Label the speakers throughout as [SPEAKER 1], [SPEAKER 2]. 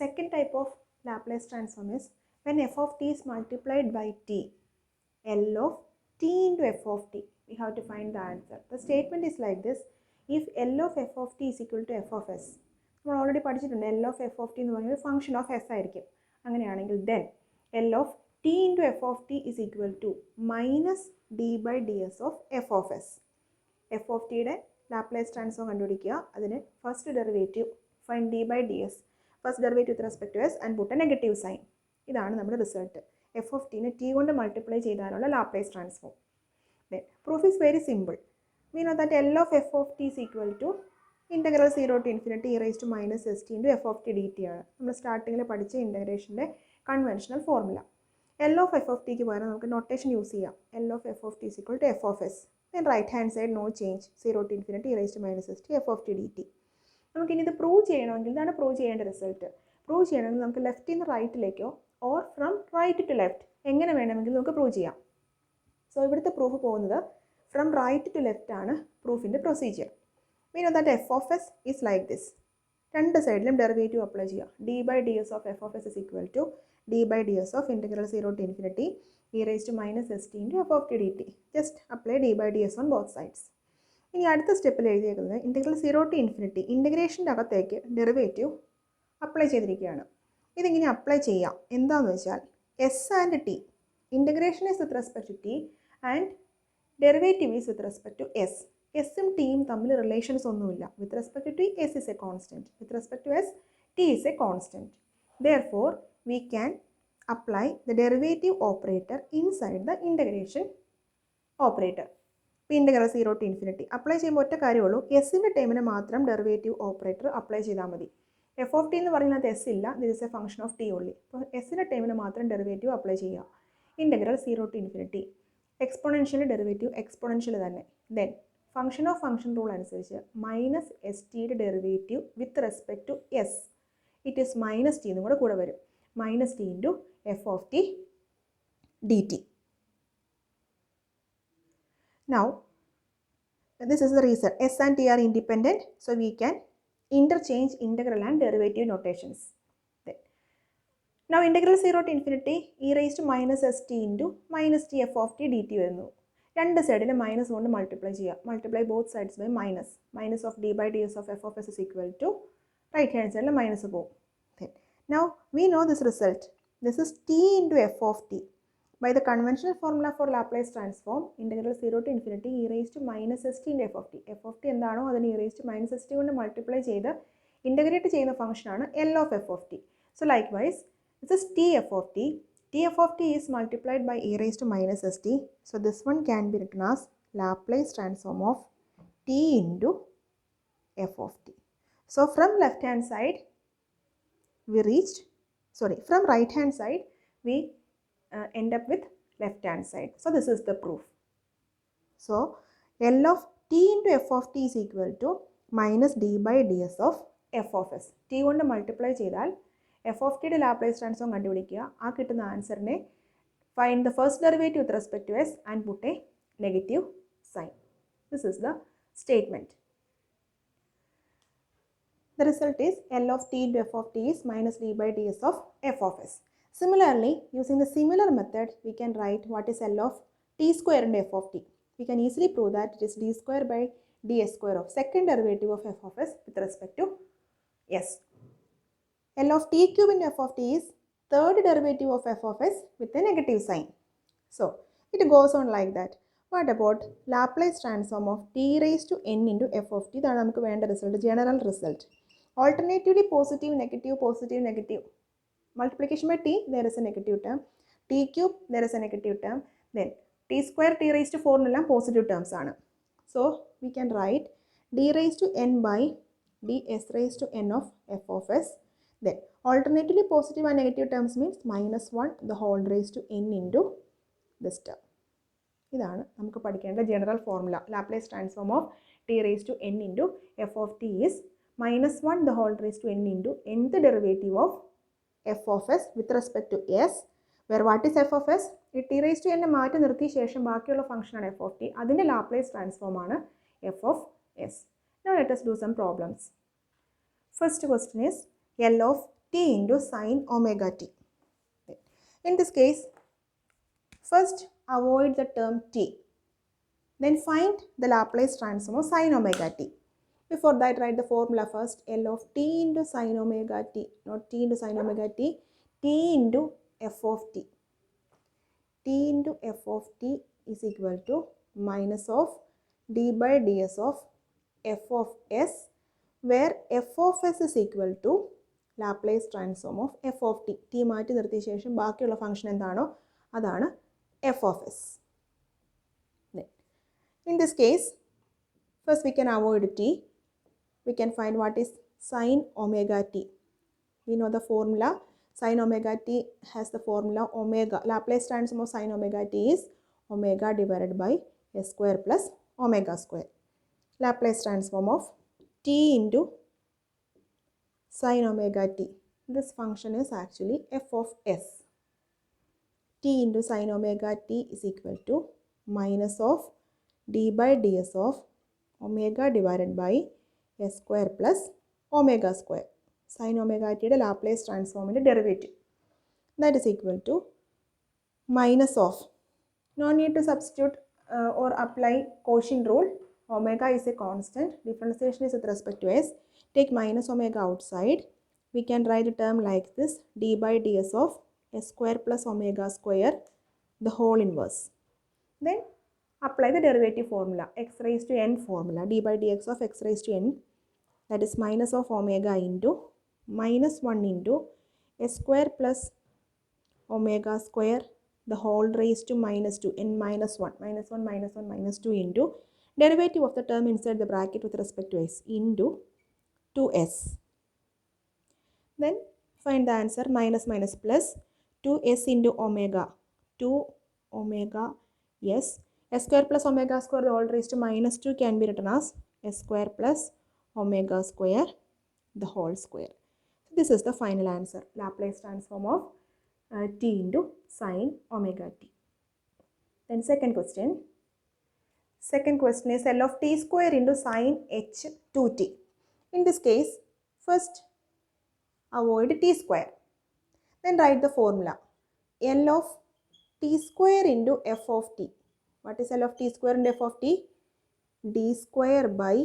[SPEAKER 1] second type of Laplace transform is when f of t is multiplied by t, L of t into f of t. We have to find the answer. The statement is like this. If L of f of t is equal to f of s, we already പഠിച്ചിട്ടുണ്ട് L of f of t എന്ന് പറയുന്നത് function of s ആയിരിക്കും. അങ്ങനെയാണെങ്കിൽ then L of t into f of t is equal to minus d by ds of f of s. f of t യുടെ Laplace transform കണ്ടുപിടിക്കുക. അതിന് first derivative find d by ds. First derivative with respect to s and put a negative sign. ഇതാണ് നമ്മുടെ result. f of t നെ t കൊണ്ട് multiply ചെയ്താലുള്ള Laplace transform. Then proof is very simple. We know that L of f of t is equal to integral 0 to infinity e raised to minus st into f of t dt ആണ്. നമ്മൾ സ്റ്റാർട്ടിങ്ങിൽ പഠിച്ച ഇൻ്റഗ്രേഷൻ്റെ conventional formula. L of f of tക്ക് പകരം നമുക്ക് notation use ചെയ്യാം. L of f of t is equal to f of s. Then right hand side no change 0 to infinity e raised to minus st f of t dt. നമുക്കിനി ഇത് prove ചെയ്യണമെങ്കിൽ ഇതാണ് prove ചെയ്യേണ്ട result. Prove ചെയ്യണമെങ്കിൽ നമുക്ക് ലെഫ്റ്റിൽ നിന്ന് റൈറ്റിലേക്കോ or from right to left എങ്ങനെ വേണമെങ്കിൽ നമുക്ക് പ്രൂവ് ചെയ്യാം. സോ ഇവിടുത്തെ പ്രൂഫ് പോകുന്നത് ഫ്രം റൈറ്റ് ടു ലെഫ്റ്റ് ആണ് പ്രൂഫിൻ്റെ procedure. We know that f of s is like this. രണ്ട് സൈഡിലും ഡെറിവേറ്റീവ് അപ്ലൈ ചെയ്യുക. d by ds of f of s is equal to d by ds of integral 0 to infinity e raised to minus st into f of t dt. Just apply d by ds on both sides. ഇനി അടുത്ത സ്റ്റെപ്പിൽ എഴുതിയേക്കുന്നത് integral 0 to infinity ഇൻ്റഗ്രേഷൻ്റെ അകത്തേക്ക് derivative apply ചെയ്തിരിക്കുകയാണ്. ഇതിങ്ങനെ apply ചെയ്യാം. എന്താണെന്ന് വെച്ചാൽ S and T, integration is with respect to T and derivative is with respect to S. എസ്സും ടിയും തമ്മിൽ റിലേഷൻസ് ഒന്നുമില്ല. With respect to T S is a constant, with respect to S T is a constant. Therefore we can apply the derivative operator inside the integration operator. ഇപ്പോൾ integral 0 to infinity apply ചെയ്യുമ്പോൾ ഒറ്റ കാര്യമുള്ളൂ, എസ്സിൻ്റെ ടൈമിന് മാത്രം derivative operator apply ചെയ്താൽ മതി. F of T എന്ന് പറയുന്നത് എസ് ഇല്ല, this is a function of T only. അപ്പോൾ എസ്സിൻ്റെ ടൈമിന് മാത്രം ഡെറിവേറ്റീവ് അപ്ലൈ ചെയ്യുക. Integral 0 to infinity exponential derivative exponential തന്നെ. Then function of function rule അനുസരിച്ച് മൈനസ് എസ് ടിയുടെ derivative with respect to S it is minus T എന്നും കൂടെ വരും. Minus T into F of T D T. Now this is the reason s and t are independent, so we can interchange integral and derivative notations. Then now integral 0 to infinity e raised to minus st into minus t f of t dt വരുന്നു. രണ്ട് സൈഡിൽ minus കൊണ്ട് multiply ചെയ്യുക. Multiply both sides by minus. Minus of d by ds of f of s is equal to right hand സൈഡിൽ minus പോകും. Now we know this result. This is t into f of t. By the conventional formula for Laplace transform, integral 0 to infinity e raised to minus st into f of t. f of t എന്താണോ അതിന് e raised to minus st കൊണ്ട് multiply ചെയ്ത് integrate ചെയ്യുന്ന ഫംഗ്ഷനാണ് L of f of t. So likewise, this is t f of t. t f of t is multiplied by e raised to minus st. So this one can be written as Laplace transform of t into f of t. So from left hand side, from right hand side, we end up with left hand side. So this is the proof. So L of t into f of t is equal to minus d by ds of f of s. t കൊണ്ട് multiply ചെയ്താൽ F of ടിയുടെ Laplace transform കണ്ടുപിടിക്കുക. ആ കിട്ടുന്ന ആൻസറിനെ find the first derivative with respect to S and put a negative sign. This is the statement. The result is L of t into f of t is minus d by ds of f of s. Similarly, using the similar method, we can write what is L of t square into f of t. We can easily prove that it is d square by ds square of second derivative of f of s with respect to s. L of t cube into f of t is third derivative of f of s with a negative sign. So, it goes on like that. What about Laplace transform of t raised to n into f of t? That is the result, general result. Alternatively, positive, negative. Multiplication by t, there is a negative term. T cube, there is a negative term. Then t square, t raised to 4 nillam positive terms aanu. So we can write d raised to n by ds raised to n of f of s. Then alternatively positive and negative terms means minus 1 the whole raised to n into this term. ഇതാണ് നമുക്ക് പഠിക്കേണ്ട general formula. Laplace transform of t raised to n into f of t is minus 1 the whole raised to n into nth derivative of f of s with respect to s, where what is f of s? ഈ t raised to n മാറ്റി നിർത്തിയ ശേഷം ബാക്കിയുള്ള ഫംഗ്ഷനാണ് f of t. അതിൻ്റെ Laplace transform ആണ് f of s. Now let us do some problems. First question is L of t into sine omega t. In this case, first avoid the term t. Then find the Laplace transform of sine omega t. Before that, write the formula first. L of t into sine omega t, not t into sine omega t, t into f of t. T into f of t is equal to minus of d by ds of f of s, where f of s is equal to Laplace transform of f of t. T മാറ്റി നിർത്തിയ ശേഷം ബാക്കിയുള്ള function എന്താണോ അതാണ് f of s. In this case, first we can avoid t. We can find what is sine omega t. We know the formula. Sine omega t has the formula omega. Laplace transform of sine omega t is omega divided by s square plus omega square. Laplace transform of t into sine omega t. This function is actually f of s. T into sine omega t is equal to minus of d by ds of omega divided by s square plus omega square. Sine omega t യുടെ Laplace transform derivative. That is equal to minus of. No need to substitute or apply quotient rule. Omega is a constant. Differentiation is with respect to s. Take minus omega outside. We can write a term like this, d by ds of s square plus omega square, the whole inverse. Then apply the derivative formula, x raised to n formula, d by dx of x raised to n, that is minus of omega into minus 1 into s square plus omega square, the whole raised to minus 2, n minus 1, minus 1, minus 1, minus 2 into derivative of the term inside the bracket with respect to s into 2s. Then find the answer, minus minus plus 2s into omega, 2 omega s, s square plus omega square, the whole raised to minus 2 can be written as s square plus omega square, the whole square. So this is the final answer, Laplace transform of t into sine omega t. Then second question. Second question is L of t square into sine h 2t. In this case, first avoid t square. Then write the formula. L of t square into f of t. What is L of t square into f of t? D square by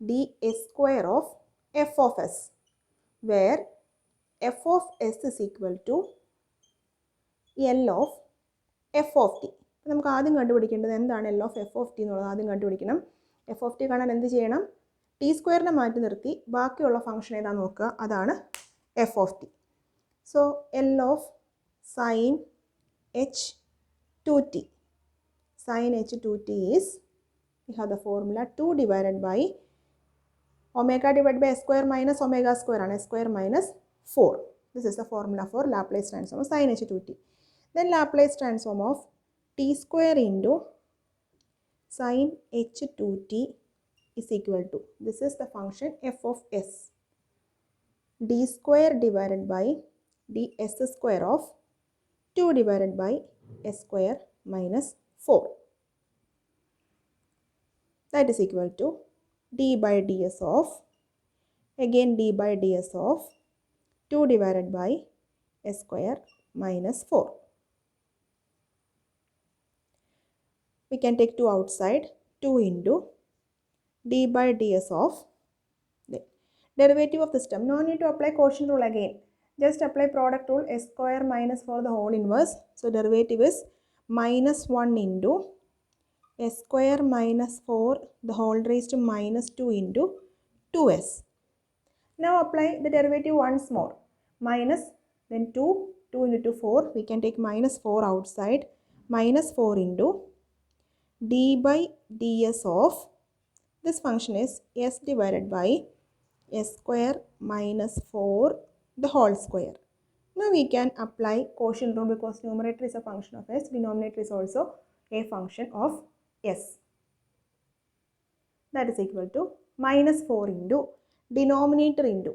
[SPEAKER 1] ds square of f of s, where f of s is equal to L of f of t. നമുക്ക് ആദ്യം കണ്ടുപിടിക്കേണ്ടത് എന്താണ് L of f of t എന്നുള്ളത് ആദ്യം കണ്ടുപിടിക്കണം. f of t കാണാൻ എന്ത് ചെയ്യണം? t സ്ക്വയറിനെ മാറ്റി നിർത്തി ബാക്കിയുള്ള ഫംഗ്ഷൻ ഏതാണെന്ന് നോക്കുക, അതാണ് f of t. So L of sin h 2t. Sin h 2t is, we have the formula 2 divided by omega divided by s square minus omega square and s square minus 4. This is the formula for Laplace transform of sin h 2t. Then Laplace transform of t square into sin h 2t is equal to, this is the function f of s, d square divided by ds square of 2 divided by s square minus 4. That is equal to d by ds of, again d by ds of 2 divided by s square minus 4. We can take 2 outside, 2 into d by ds of the derivative of this term. No need to apply quotient rule again. Just apply product rule, s square minus 4 the whole inverse. So derivative is minus 1 into s square minus 4 the whole raised to minus 2 into 2s. Now apply the derivative once more. Minus, then 2, 2 into 4. We can take minus 4 outside. Minus 4 into d by ds of, this function is s divided by s square minus 4 the whole square. Now we can apply quotient rule because numerator is a function of s, denominator is also a function of s. That is equal to minus 4 into denominator into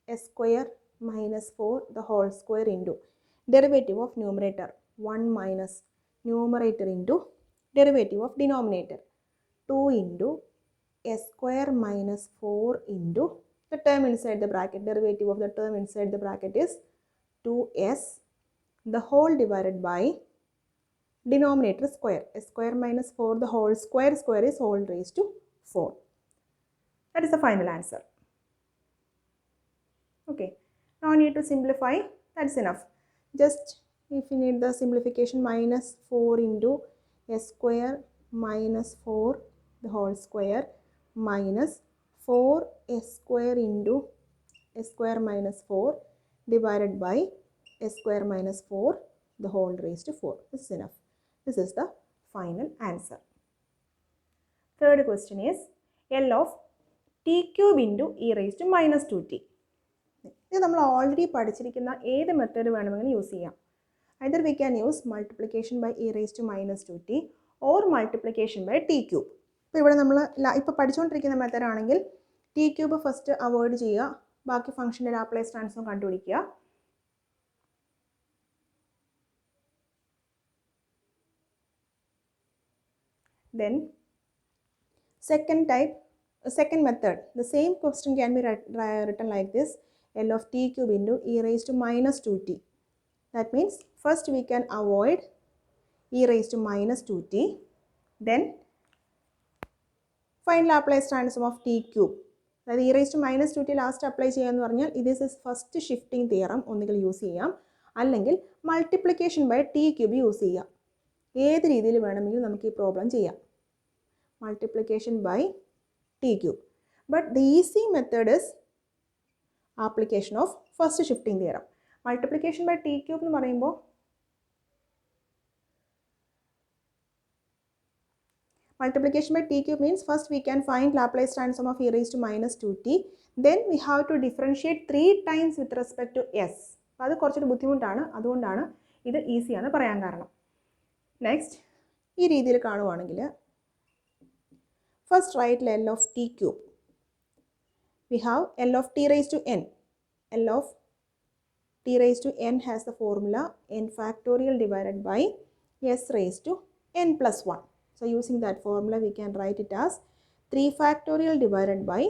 [SPEAKER 1] s square minus 4 the whole square into derivative of numerator 1 minus numerator into derivative of denominator 2 into s square minus 4 into The term inside the bracket, derivative of the term inside the bracket is 2s the whole divided by denominator square. S square minus 4 the whole square is whole raised to 4. That is the final answer. Okay, now I need to simplify. That's enough. Just if you need the simplification, minus 4 into s square minus 4 the whole square minus 4s square into s square minus 4 divided by s square minus 4 the whole raised to 4. This is enough. This is the final answer. Third question is L of t cube into e raised to minus 2t. ഇത് നമ്മൾ already പഠിച്ചിരിക്കുന്ന ഏത് method വേണമെങ്കിലും use ചെയ്യാം. Either we can use multiplication by e raised to minus 2t or multiplication by t cube. ഇപ്പോൾ ഇവിടെ നമ്മൾ ഇപ്പോൾ പഠിച്ചുകൊണ്ടിരിക്കുന്ന മെത്തേഡ് ആണെങ്കിൽ ടി ക്യൂബ് ഫസ്റ്റ് അവോയ്ഡ് ചെയ്യുക, ബാക്കി ഫംഗ്ഷൻ്റെ ലാപ്ലേസ് ട്രാൻസ്ഫോം കണ്ടുപിടിക്കുക. Then second method, the same question can be written like this: L of t cube into e raised to minus 2t. That means first we can avoid e raised to minus 2t, then find Laplace transform of t cube. അതായത് e raised to minus 2t last apply ചെയ്യാന്ന് പറഞ്ഞാൽ this is first shifting theorem ഒന്നുകിൽ use ചെയ്യാം, അല്ലെങ്കിൽ multiplication by t cube use ചെയ്യാം. ഏത് രീതിയിൽ വേണമെങ്കിലും നമുക്ക് ഈ പ്രോബ്ലം ചെയ്യാം. Multiplication by t cube. But the easy method is application of first shifting theorem. Multiplication by t cube എന്ന് പറയുമ്പോൾ multiplication by t cube means first we can find Laplace transform of e raised to minus 2t. Then we have to differentiate 3 times with respect to s. അത് കുറച്ചൊരു ബുദ്ധിമുട്ടാണ്, അതുകൊണ്ടാണ് ഇത് ഈസിയാണ് പറയാൻ കാരണം. നെക്സ്റ്റ് ഈ രീതിയിൽ കാണുവാണെങ്കിൽ first write L of t cube. We have L of t raised to n. L of t raised to n has the formula n factorial divided by s raised to n plus 1. So using that formula we can write it as 3 factorial divided by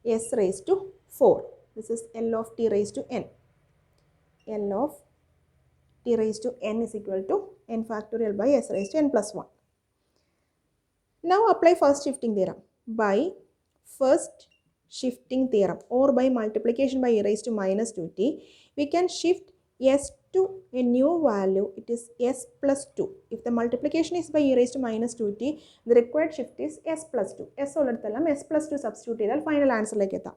[SPEAKER 1] s raised to 4. This is L of t raised to n. L of t raised to n is equal to n factorial by s raised to n plus 1. Now apply first shifting theorem. By first shifting theorem or by multiplication by e raised to minus 2t, we can shift s to a new value. It is s plus 2. If the multiplication is by e raised to minus 2t, the required shift is s plus 2. s ഉള്ളിടത്തെല്ലാം s plus 2 substitute ചെയ്താൽ final answerലേക്ക് എത്താം.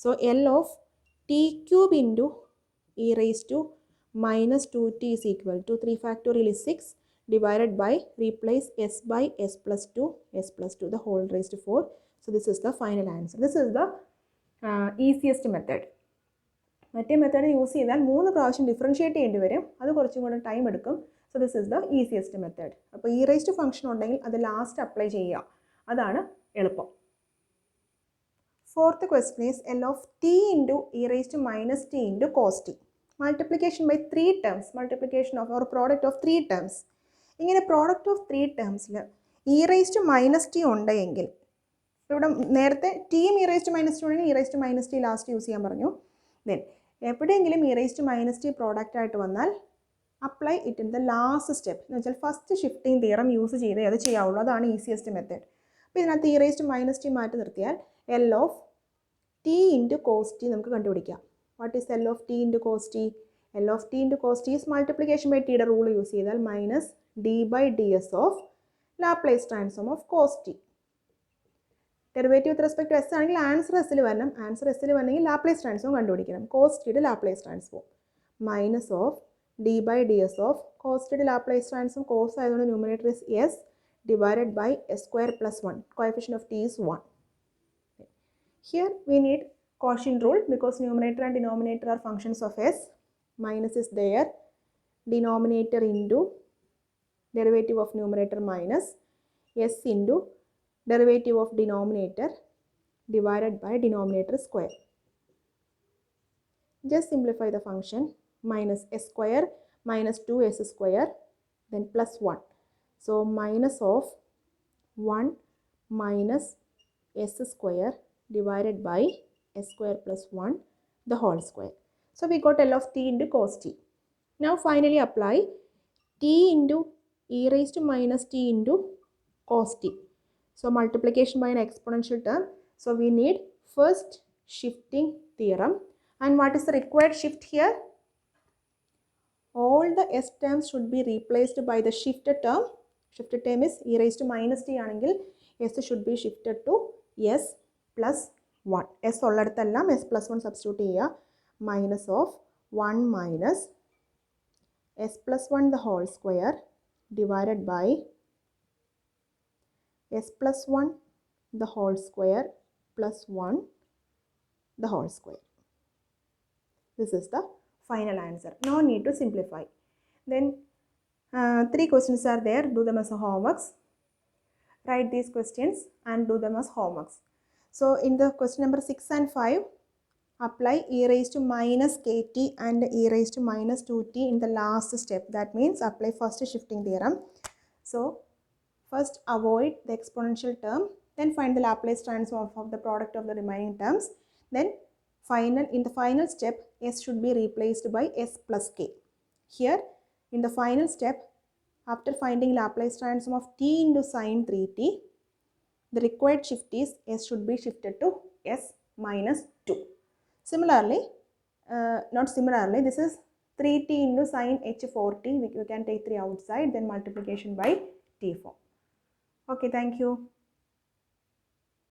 [SPEAKER 1] So L of t cube into e raised to minus 2t is equal to 3 factorial is 6 divided by replace s by s plus 2 the whole raised to 4. So this is the final answer. This is the easiest method. മറ്റേ method use ചെയ്താൽ 3 പ്രാവശ്യം differentiate ചെയ്യേണ്ടി വരും, അത് കുറച്ചും കൂടെ time എടുക്കും. So this is the easiest method. അപ്പോൾ ഇ റേസ്ഡ് ഫംഗ്ഷൻ ഉണ്ടെങ്കിൽ അത് ലാസ്റ്റ് അപ്ലൈ ചെയ്യുക, അതാണ് എളുപ്പം. Fourth question is L of t into e raised to minus t into cos t. Multiplication by 3 terms, multiplication of or product of 3 terms. ഇങ്ങനെ product of 3 ടേംസിൽ e raise to minus T ഉണ്ടെങ്കിൽ, ഇവിടെ നേരത്തെ ടിയും e raise to minus T ഉണ്ടെങ്കിൽ e raise to minus T last use ചെയ്യാൻ പറഞ്ഞു. Then എവിടെയെങ്കിലും e raise to minus T product ആയിട്ട് വന്നാൽ apply it in the last step. എന്ന് വെച്ചാൽ ഫസ്റ്റ് ഷിഫ്റ്റിംഗ് തിയറം യൂസ് ചെയ്തേ അത് ചെയ്യാവുള്ളൂ, അതാണ് ഈസിയസ്റ്റ് മെത്തേഡ്. അപ്പോൾ ഇതിനകത്ത് e raise to minus t മാറ്റി നിർത്തിയാൽ L of t into cos t നമുക്ക് കണ്ടുപിടിക്കാം. What is L of t into cos t? L of t into cos t is multiplication by ടിയുടെ റൂൾ യൂസ് ചെയ്താൽ minus d by ds of Laplace transform of cos t. Derivative with respect to s ആണെങ്കിൽ answer എസ്സിൽ വരണം, answer എസ്സിൽ വരണമെങ്കിൽ Laplace transform കണ്ടുപിടിക്കണം. Cos ടിയുടെ Laplace transform minus of d by d s of cos ടിയുടെ Laplace transform cos ആയതുകൊണ്ട് numerator is s divided by s square plus 1. Coefficient of t is 1. Here we need Quotient rule because numerator and denominator are functions of s. Minus is there, denominator into derivative of numerator minus s into derivative of denominator divided by denominator square. Just simplify the function. Minus s square minus 2s square then plus 1. So minus of 1 minus s square divided by s square plus 1 the whole square. So we got L of t into cos t. Now finally apply t into e raised to minus t into cos t. So multiplication by an exponential term. So we need first shifting theorem. And what is the required shift here? All the s terms should be replaced by the shifted term. Shifted term is e raised to minus t anengil s should be shifted to s plus 1. S ulladuthellam s plus 1 substitute cheya. Minus of 1 minus s plus 1 the whole square divided by s plus 1 the whole square plus 1 the whole square. This is the final answer. No need to simplify. Then 3 questions are there. Do them as a homeworks. Write these questions and do them as homeworks. So in the question number 6 and 5, apply e raised to minus kt and e raised to minus 2t in the last step. That means apply first shifting theorem. So first avoid the exponential term, then find the Laplace transform of the product of the remaining terms. Then in the final step, s should be replaced by s plus k. Here in the final step, after finding Laplace transform of t into sine 3t, the required shift is s should be shifted to s minus 2. Similarly, this is 3t into sine h 4t. We can take 3 outside, then multiplication by t form. Okay, thank you.